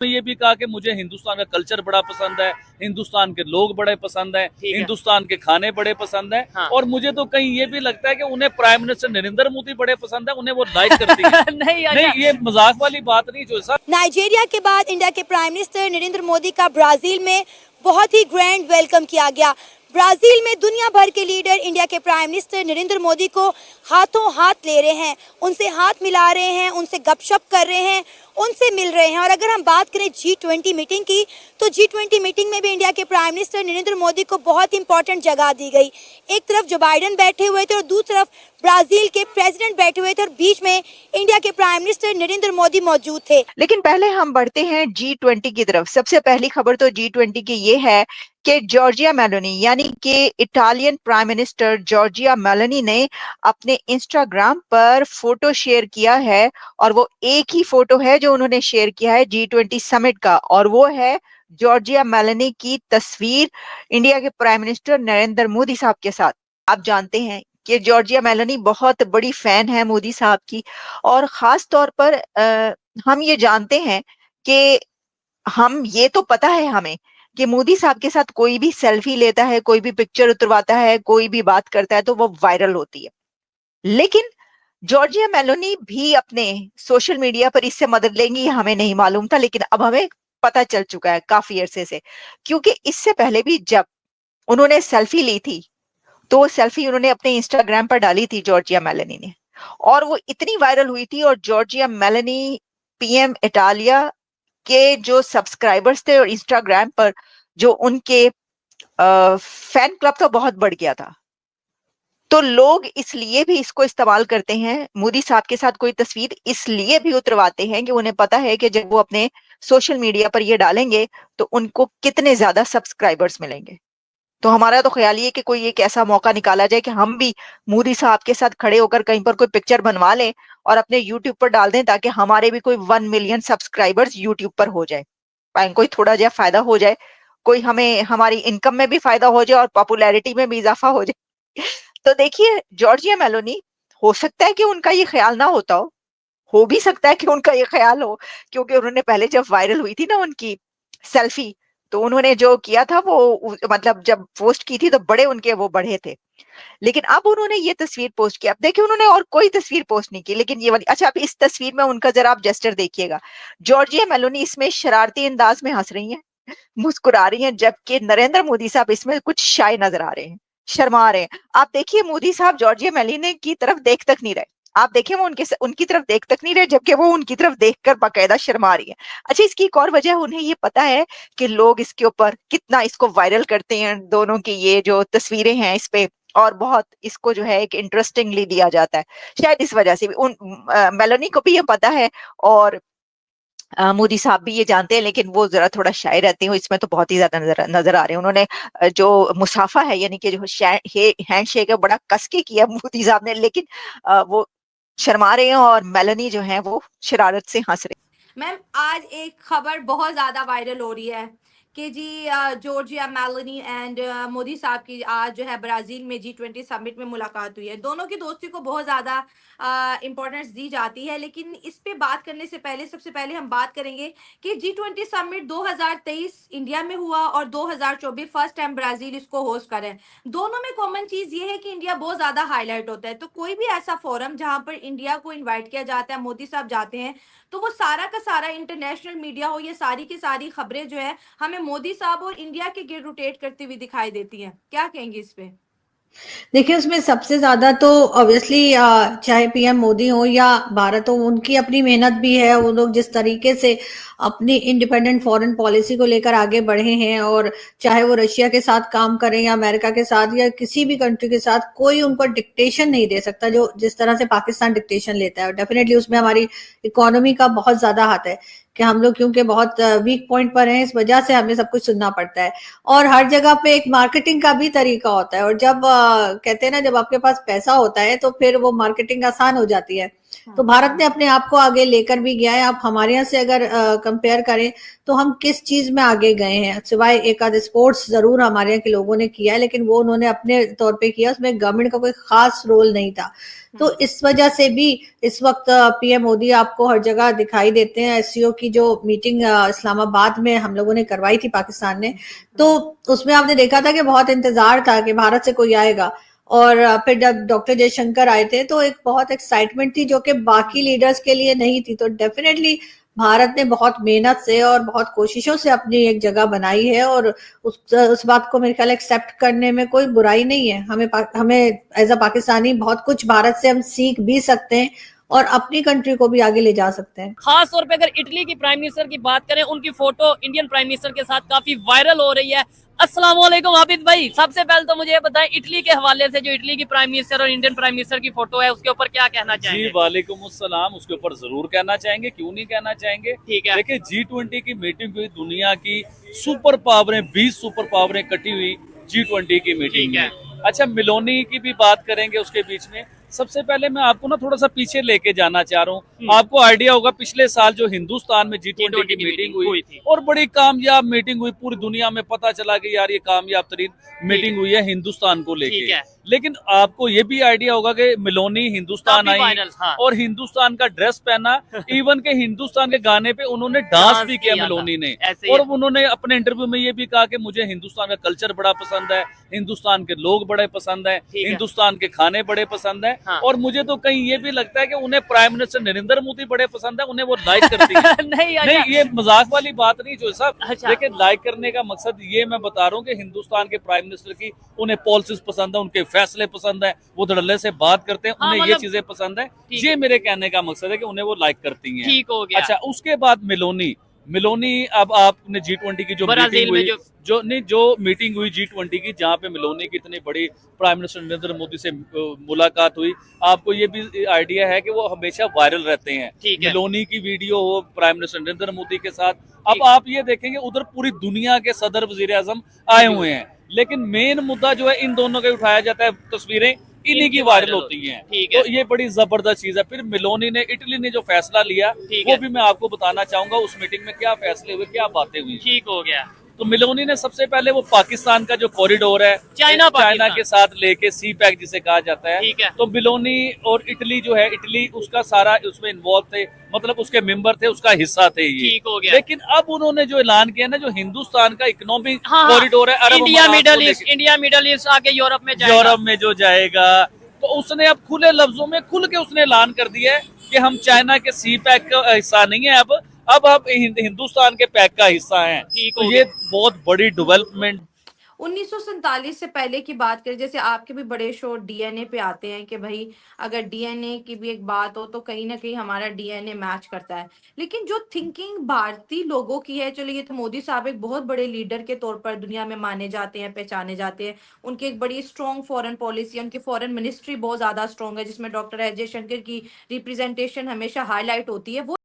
ये भी कहा कि मुझे हिंदुस्तान का कल्चर बड़ा पसंद है, हिंदुस्तान के लोग बड़े पसंद हैं, हिंदुस्तान के खाने बड़े पसंद हैं। हाँ। और मुझे तो कहीं ये भी लगता है कि उन्हें प्राइम मिनिस्टर नरेंद्र मोदी बड़े पसंद है, उन्हें वो लाइक करती है। नहीं, ये मजाक वाली बात नहीं। जो नाइजीरिया के बाद इंडिया के प्राइम मिनिस्टर नरेंद्र मोदी का ब्राजील में बहुत ही ग्रैंड वेलकम किया गया। ब्राजील में दुनिया भर के लीडर इंडिया के प्राइम मिनिस्टर नरेंद्र मोदी को हाथों हाथ ले रहे हैं, उनसे हाथ मिला रहे हैं, उनसे गपशप कर रहे हैं, उनसे मिल रहे हैं। और अगर हम बात करें G20 मीटिंग की, तो G20 मीटिंग में भी इंडिया के प्राइम मिनिस्टर नरेंद्र मोदी को बहुत इंपॉर्टेंट जगह दी गई। एक तरफ जो बाइडेन बैठे हुए थे और दूसरी तरफ ब्राजील के प्रेसिडेंट बैठे हुए थे और बीच में इंडिया के प्राइम मिनिस्टर नरेंद्र मोदी मौजूद थे। लेकिन पहले हम बढ़ते हैं G20 की तरफ। सबसे पहली खबर तो G20 की ये है कि जॉर्जिया मेलोनी यानी कि Italian prime minister Giorgia Meloni ने अपने इंस्टाग्राम पर फोटो शेयर किया है, और वो एक ही फोटो है जो उन्होंने शेयर किया है G20 समिट का, और वो है जॉर्जिया मेलोनी की तस्वीर इंडिया के प्राइम मिनिस्टर नरेंद्र मोदी साहब के साथ। आप जानते हैं कि जॉर्जिया मेलोनी बहुत बड़ी फैन है मोदी साहब की, और खास तौर पर हम ये जानते हैं कि हम ये तो पता है हमें कि मोदी साहब के साथ कोई भी सेल्फी लेता है, कोई भी पिक्चर उतरवाता है, कोई भी बात करता है तो वो वायरल होती है। लेकिन जॉर्जिया मेलोनी भी अपने सोशल मीडिया पर इससे मदद लेंगी हमें नहीं मालूम था, लेकिन अब हमें पता चल चुका है काफी अरसे से, क्योंकि इससे पहले भी जब उन्होंने सेल्फी ली थी तो वो सेल्फी उन्होंने अपने इंस्टाग्राम पर डाली थी जॉर्जिया मेलोनी ने, और वो इतनी वायरल हुई थी। और जॉर्जिया मेलोनी पीएम इटालिया के जो सब्सक्राइबर्स थे और इंस्टाग्राम पर जो उनके फैन क्लब था बहुत बढ़ गया था। तो लोग इसलिए भी इसको इस्तेमाल करते हैं, मोदी साहब के साथ कोई तस्वीर इसलिए भी उतरवाते हैं कि उन्हें पता है कि जब वो अपने सोशल मीडिया पर ये डालेंगे तो उनको कितने ज्यादा सब्सक्राइबर्स मिलेंगे। तो हमारा तो ख्याल ये कि कोई एक ऐसा मौका निकाला जाए कि हम भी मोदी साहब के साथ खड़े होकर कहीं पर कोई पिक्चर बनवा लें और अपने यूट्यूब पर डाल दें, ताकि हमारे भी कोई 1 मिलियन सब्सक्राइबर्स यूट्यूब पर हो जाए, कोई थोड़ा जहा फायदा हो जाए, कोई हमें हमारी इनकम में भी फायदा हो जाए और पॉपुलैरिटी में भी इजाफा हो जाए। तो देखिए, जॉर्जिया मेलोनी, हो सकता है कि उनका ये ख्याल ना होता हो भी सकता है कि उनका ये ख्याल हो, क्योंकि उन्होंने पहले जब वायरल हुई थी ना उनकी सेल्फी, तो उन्होंने जो किया था वो मतलब जब पोस्ट की थी तो बड़े उनके वो बढ़े थे। लेकिन अब उन्होंने ये तस्वीर पोस्ट की। अब देखिए, उन्होंने और कोई तस्वीर पोस्ट नहीं की, लेकिन ये वाली। अच्छा, अब इस तस्वीर में उनका जरा आप जेस्चर देखिएगा। जॉर्जिया मेलोनी इसमें शरारती अंदाज में हंस रही हैं, मुस्कुरा रही हैं, जबकि नरेंद्र मोदी साहब इसमें कुछ शाय नजर आ रहे हैं, शर्मा रहे हैं। आप देखिए, मोदी साहब जॉर्जिया मेलोनी की तरफ देख तक नहीं रहे। आप देखिए, वो उनकी तरफ देख तक नहीं रहे, जबकि वो उनकी तरफ देखकर बाकायदा शर्मा रही है। अच्छा, इसकी एक और वजह, उन्हें ये पता है कि लोग इसके ऊपर कितना इसको वायरल करते हैं, दोनों की ये जो तस्वीरें हैं इस पे, और बहुत इसको जो है एक इंटरेस्टिंगली लिया जाता है। शायद इस वजह से भी मेलोनी को भी ये पता है, और मोदी साहब भी ये जानते हैं, लेकिन वो जरा थोड़ा शाय रहते हैं। इसमें तो बहुत ही ज्यादा नजर आ रहे हैं। उन्होंने जो मुसाफा है यानी कि जो हैंड शेक है बड़ा कस के किया मोदी साहब ने, लेकिन वो शर्मा रहे हैं और मेलोनी जो है वो शरारत से हंस रहे हैं। मैम, आज एक खबर बहुत ज्यादा वायरल हो रही है कि जी जॉर्जिया मेलोनी एंड मोदी साहब की आज जो है ब्राजील में G20 समिट में मुलाकात हुई है। दोनों की दोस्ती को बहुत ज्यादा इम्पोर्टेंस दी जाती है, लेकिन इस पे बात करने से पहले सबसे पहले हम बात करेंगे कि G20 समिट 2023 इंडिया में हुआ और 2024 फर्स्ट टाइम ब्राजील इसको होस्ट कर रहे हैं। दोनों में कॉमन चीज ये है कि इंडिया बहुत ज्यादा हाईलाइट होता है। तो कोई भी ऐसा फोरम जहां पर इंडिया को इन्वाइट किया जाता है, मोदी साहब जाते हैं, तो वो सारा का सारा इंटरनेशनल मीडिया हो, ये सारी की सारी खबरें जो है हमें मोदी साहब और इंडिया के गिर रोटेट करती हुई दिखाई देती हैं। क्या कहेंगे इस पे? देखिए, उसमें सबसे ज्यादा तो ऑब्वियसली चाहे पीएम मोदी हो या भारत हो, उनकी अपनी मेहनत भी है। वो लोग जिस तरीके से अपनी इंडिपेंडेंट फॉरेन पॉलिसी को लेकर आगे बढ़े हैं, और चाहे वो रशिया के साथ काम करें या अमेरिका के साथ या किसी भी कंट्री के साथ, कोई उनको डिक्टेशन नहीं दे सकता जो जिस तरह से पाकिस्तान डिक्टेशन लेता है। डेफिनेटली उसमें हमारी इकोनॉमी का बहुत ज्यादा हाथ है कि हम लोग क्योंकि बहुत वीक पॉइंट पर हैं, इस वजह से हमें सब कुछ सुनना पड़ता है। और हर जगह पे एक मार्केटिंग का भी तरीका होता है, और जब कहते हैं ना, जब आपके पास पैसा होता है तो फिर वो मार्केटिंग आसान हो जाती है। तो भारत ने अपने आप को आगे लेकर भी गया है। आप हमारे यहाँ से अगर कंपेयर करें तो हम किस चीज में आगे गए हैं, सिवाय एक आध स्पोर्ट्स जरूर हमारे यहाँ के लोगों ने किया है, लेकिन वो उन्होंने अपने तौर पे किया, उसमें गवर्नमेंट का कोई खास रोल नहीं था। तो इस वजह से भी इस वक्त पीएम मोदी आपको हर जगह दिखाई देते हैं। एससीओ की जो मीटिंग इस्लामाबाद में हम लोगों ने करवाई थी पाकिस्तान ने, तो उसमें आपने देखा था कि बहुत इंतजार था कि भारत से कोई आएगा। और फिर जब डॉक्टर जयशंकर आए थे तो एक बहुत एक्साइटमेंट थी जो कि बाकी लीडर्स के लिए नहीं थी। तो डेफिनेटली भारत ने बहुत मेहनत से और बहुत कोशिशों से अपनी एक जगह बनाई है, और उस बात को मेरे ख्याल एक्सेप्ट करने में कोई बुराई नहीं है। हमें एज अ पाकिस्तानी बहुत कुछ भारत से हम सीख भी सकते हैं और अपनी कंट्री को भी आगे ले जा सकते हैं। खास तौर पे अगर इटली की प्राइम मिनिस्टर की बात करें, उनकी फोटो इंडियन प्राइम मिनिस्टर के साथ काफी वायरल हो रही है। अस्सलाम वालेकुम आबिद भाई, सबसे पहले तो मुझे ये बताएं, इटली के हवाले से जो इटली की प्राइम मिनिस्टर और इंडियन प्राइम मिनिस्टर की फोटो है उसके ऊपर क्या कहना चाहेंगे? जी वालेकुम अस्सलाम, उसके ऊपर जरूर कहना चाहेंगे, क्यों नहीं कहना चाहेंगे। ठीक है। देखिए G20 की मीटिंग हुई, दुनिया की सुपर पावरें 20 सुपर पावरें कटी हुई G20 की मीटिंग में। अच्छा, मिलोनी की भी बात करेंगे उसके बीच में। सबसे पहले मैं आपको ना थोड़ा सा पीछे लेके जाना चाह रहा हूँ। आपको आइडिया होगा पिछले साल जो हिंदुस्तान में G20 की मीटिंग हुई थी और बड़ी कामयाब मीटिंग हुई, पूरी दुनिया में पता चला कि यार ये कामयाब तरीन मीटिंग हुई है हिंदुस्तान को लेके। लेकिन आपको ये भी आइडिया होगा कि मिलोनी हिंदुस्तान आई और हिंदुस्तान का ड्रेस पहना, इवन के हिंदुस्तान के गाने पे उन्होंने डांस भी किया मिलोनी ने। और उन्होंने अपने इंटरव्यू में ये भी कहा कि मुझे हिंदुस्तान का कल्चर बड़ा पसंद है, हिंदुस्तान के लोग बड़े पसंद है, हिंदुस्तान के खाने बड़े पसंद है। और मुझे तो कहीं ये भी लगता है कि उन्हें प्राइम मिनिस्टर नरेंद्र मोदी बड़े पसंद है, उन्हें वो लाइक करती है। नहीं, ये मजाक वाली बात नहीं जो साहब। लेकिन लाइक करने का मकसद ये मैं बता रहा हूँ कि हिंदुस्तान के प्राइम मिनिस्टर की उन्हें पॉलिसीज पसंद है, उनके फैसले पसंद है, वो धड़ल्ले से बात करते हैं, उन्हें ये चीजें पसंद है। ये मेरे कहने का मकसद है कि उन्हें वो लाइक करती हैं। ठीक हो गया। अच्छा, उसके बाद मिलोनी अब आपने G20 की जो मीटिंग हुई, जो मीटिंग हुई G20 की, जहाँ पे मिलोनी की इतनी बड़ी प्राइम मिनिस्टर नरेंद्र मोदी से मुलाकात हुई, आपको ये भी आइडिया है कि वो हमेशा वायरल रहते हैं। मिलोनी की वीडियो हो प्राइम मिनिस्टर नरेंद्र मोदी के साथ। अब आप ये देखेंगे उधर पूरी दुनिया के सदर वजीर आजम आए हुए हैं, लेकिन मेन मुद्दा जो है इन दोनों का उठाया जाता है, तस्वीरें इन्हीं की वायरल होती हैं। तो ये बड़ी जबरदस्त चीज है। फिर मिलोनी ने, इटली ने जो फैसला लिया वो भी मैं आपको बताना चाहूंगा, उस मीटिंग में क्या फैसले हुए, क्या बातें हुई। ठीक हो गया। तो मिलोनी ने सबसे पहले वो पाकिस्तान का जो कॉरिडोर है चाइना के साथ लेके सी पैक जिसे कहा जाता है, तो मिलोनी और इटली जो है, इटली उसका सारा उसमें इन्वॉल्व थे, मतलब उसके मेंबर थे, उसका हिस्सा थे ये। लेकिन अब उन्होंने जो ऐलान किया ना, जो हिंदुस्तान का इकोनॉमिक कॉरिडोर है, अरब इंडिया मिडल ईस्ट आके यूरोप में जो जाएगा, तो उसने अब खुले लफ्जों में खुल के उसने ऐलान कर दिया है कि हम चाइना के सी पैक का हिस्सा नहीं है, अब आप हिंदुस्तान के पैक का हिस्सा हैं। तो ये बहुत बड़ी डेवलपमेंट। 1947 से पहले की बात करें, जैसे आपके भी बड़े शो डीएनए पे आते हैं कि भाई अगर डीएनए की भी एक बात हो तो कहीं ना कहीं हमारा डीएनए मैच करता है। लेकिन जो थिंकिंग भारतीय लोगों की है, चलो ये तो मोदी साहब एक बहुत बड़े लीडर के तौर पर दुनिया में माने जाते हैं, पहचाने जाते हैं, उनकी एक बड़ी स्ट्रॉन्ग फॉरेन पॉलिसी, उनकी फॉरेन मिनिस्ट्री बहुत ज्यादा स्ट्रॉन्ग है जिसमें डॉक्टर एस जयशंकर की रिप्रेजेंटेशन हमेशा हाईलाइट होती है। वो